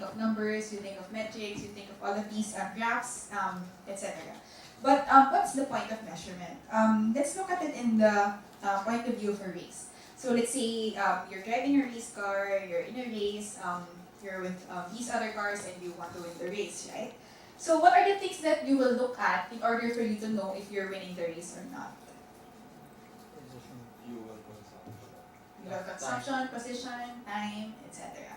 of numbers, you think of metrics, you think of all of these graphs, etc. But what's the point of measurement? Let's look at it in the point of view of a race. So let's say you're driving a race car, you're in a race, you're with these other cars and you want to win the race, right? So what are the things that you will look at in order for you to know if you're winning the race or not? Fuel consumption, position, time, etc.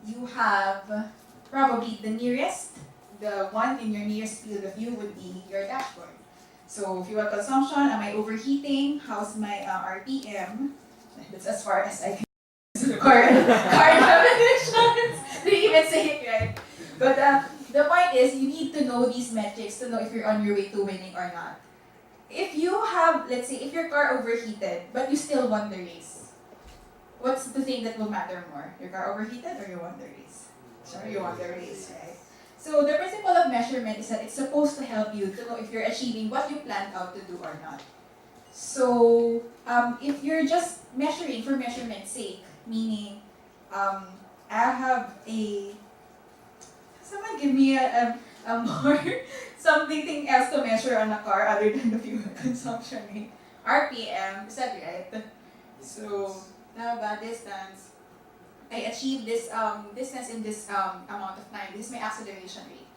You have probably the nearest, the one in your nearest field of view would be your dashboard. So fuel consumption, am I overheating? How's my RPM? That's as far as I can car definitions. They even say it right. But the point is, you need to know these metrics to know if you're on your way to winning or not. If you have, let's say, if your car overheated, but you still won the race, what's the thing that will matter more? Your car overheated or you won the race? Sure, you won the race, right? So the principle of measurement is that it's supposed to help you to know if you're achieving what you planned out to do or not. So if you're just measuring for measurement's sake, meaning I have a, someone give me a more something else to measure on a car other than the fuel consumption rate. RPM, is that right? So now about distance. I achieved this distance in this amount of time. This is my acceleration rate.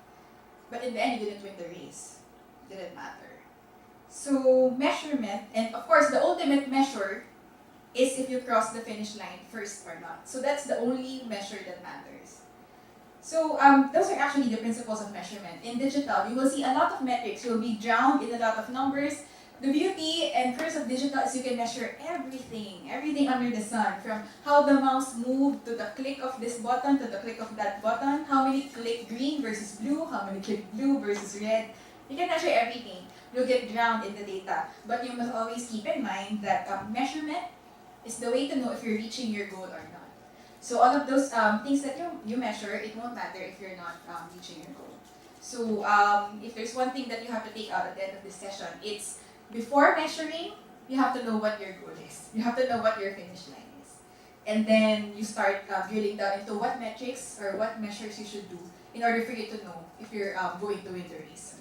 But in the end, you didn't win the race. It didn't matter. So measurement, and of course, the ultimate measure is if you cross the finish line first or not. So that's the only measure that matters. So those are actually the principles of measurement. In digital, you will see a lot of metrics. You'll be drowned in a lot of numbers. The beauty and curse of digital is you can measure everything under the sun, from how the mouse moved to the click of this button to the click of that button, how many click green versus blue, how many click blue versus red. You can measure everything. You'll get drowned in the data. But you must always keep in mind that measurement is the way to know if you're reaching your goal or not. So all of those things that you measure, it won't matter if you're not reaching your goal. So if there's one thing that you have to take out at the end of this session, it's before measuring, you have to know what your goal is. You have to know what your finish line is. And then you start drilling down into what metrics or what measures you should do in order for you to know if you're going to win the race.